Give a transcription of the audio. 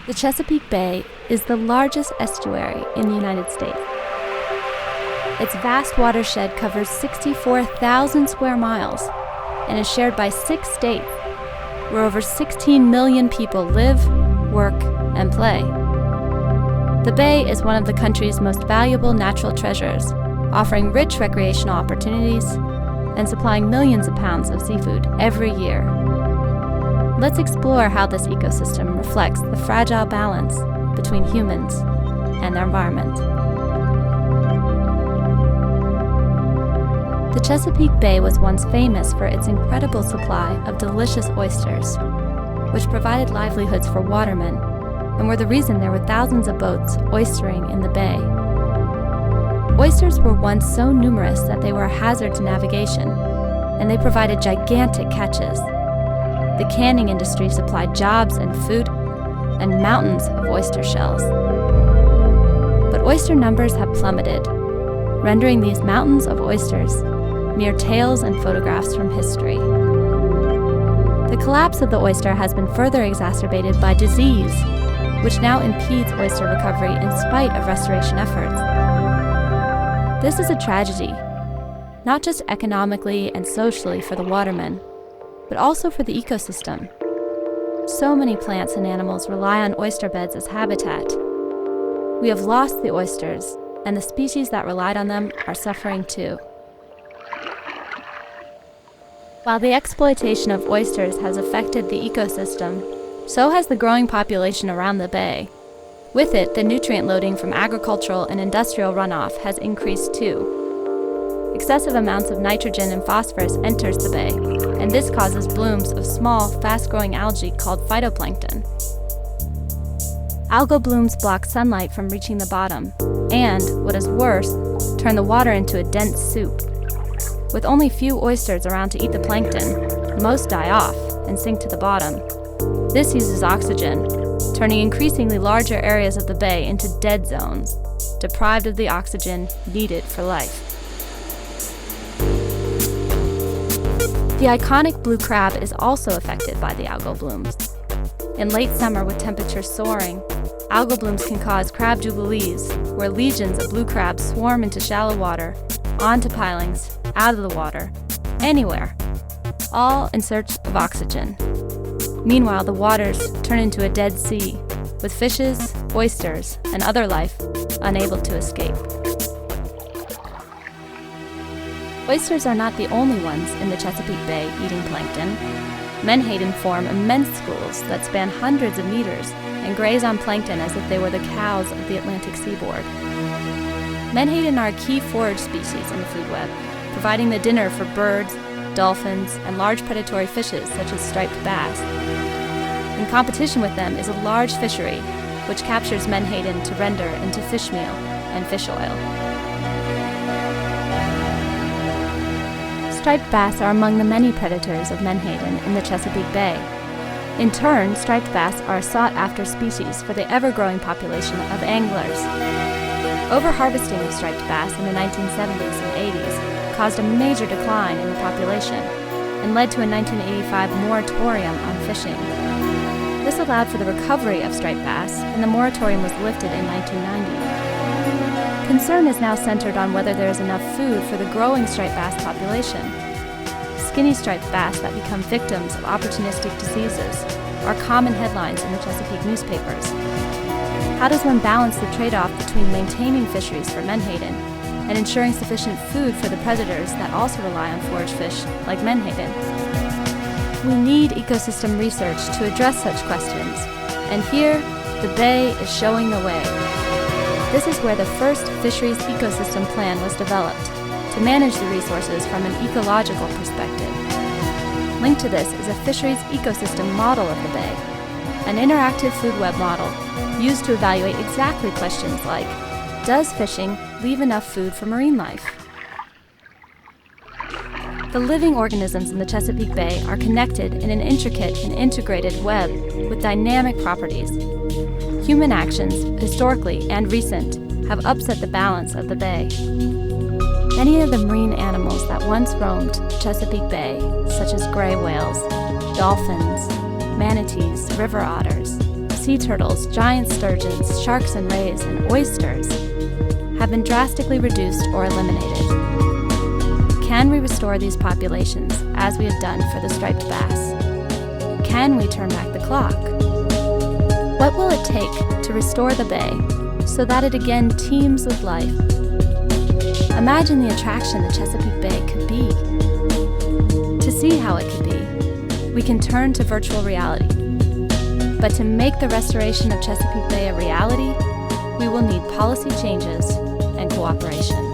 The Chesapeake Bay is the largest estuary in the United States. Its vast watershed covers 64,000 square miles and is shared by 6 states, where over 16 million people live, work, and play. The Bay is one of the country's most valuable natural treasures, offering rich recreational opportunities and supplying millions of pounds of seafood every year. Let's explore how this ecosystem reflects the fragile balance between humans and their environment. The Chesapeake Bay was once famous for its incredible supply of delicious oysters, which provided livelihoods for watermen and were the reason there were thousands of boats oystering in the bay. Oysters were once so numerous that they were a hazard to navigation, and they provided gigantic catches. The canning industry supplied jobs and food, and mountains of oyster shells. But oyster numbers have plummeted, rendering these mountains of oysters mere tales and photographs from history. The collapse of the oyster has been further exacerbated by disease, which now impedes oyster recovery in spite of restoration efforts. This is a tragedy, not just economically and socially for the watermen, but also for the ecosystem. So many plants and animals rely on oyster beds as habitat. We have lost the oysters, and the species that relied on them are suffering too. While the exploitation of oysters has affected the ecosystem, so has the growing population around the bay. With it, the nutrient loading from agricultural and industrial runoff has increased too. Excessive amounts of nitrogen and phosphorus enters the bay, and this causes blooms of small, fast-growing algae called phytoplankton. Algal blooms block sunlight from reaching the bottom, and, what is worse, turn the water into a dense soup. With only few oysters around to eat the plankton, most die off and sink to the bottom. This uses oxygen, turning increasingly larger areas of the bay into dead zones, deprived of the oxygen needed for life. The iconic blue crab is also affected by the algal blooms. In late summer, with temperatures soaring, algal blooms can cause crab jubilees, where legions of blue crabs swarm into shallow water, onto pilings, out of the water, anywhere, all in search of oxygen. Meanwhile, the waters turn into a dead sea, with fishes, oysters, and other life unable to escape. Oysters are not the only ones in the Chesapeake Bay eating plankton. Menhaden form immense schools that span hundreds of meters and graze on plankton as if they were the cows of the Atlantic seaboard. Menhaden are a key forage species in the food web, providing the dinner for birds, dolphins, and large predatory fishes such as striped bass. In competition with them is a large fishery, which captures menhaden to render into fish meal and fish oil. Striped bass are among the many predators of menhaden in the Chesapeake Bay. In turn, striped bass are a sought-after species for the ever-growing population of anglers. Overharvesting of striped bass in the 1970s and 80s caused a major decline in the population and led to a 1985 moratorium on fishing. This allowed for the recovery of striped bass, and the moratorium was lifted in 1990. Concern is now centered on whether there is enough food for the growing striped bass population. Skinny striped bass that become victims of opportunistic diseases are common headlines in the Chesapeake newspapers. How does one balance the trade-off between maintaining fisheries for menhaden and ensuring sufficient food for the predators that also rely on forage fish like menhaden? We need ecosystem research to address such questions, and here, the Bay is showing the way. This is where the first fisheries ecosystem plan was developed, to manage the resources from an ecological perspective. Linked to this is a fisheries ecosystem model of the Bay, an interactive food web model used to evaluate exactly questions like, does fishing leave enough food for marine life? The living organisms in the Chesapeake Bay are connected in an intricate and integrated web with dynamic properties. Human actions, historically and recent, have upset the balance of the bay. Many of the marine animals that once roamed Chesapeake Bay, such as gray whales, dolphins, manatees, river otters, sea turtles, giant sturgeons, sharks and rays, and oysters have been drastically reduced or eliminated. Can we restore these populations as we have done for the striped bass? Can we turn back the clock? What will it take to restore the bay so that it again teems with life? Imagine the attraction the Chesapeake Bay could be. To see how it could be, we can turn to virtual reality. But to make the restoration of Chesapeake Bay a reality, we will need policy changes and cooperation.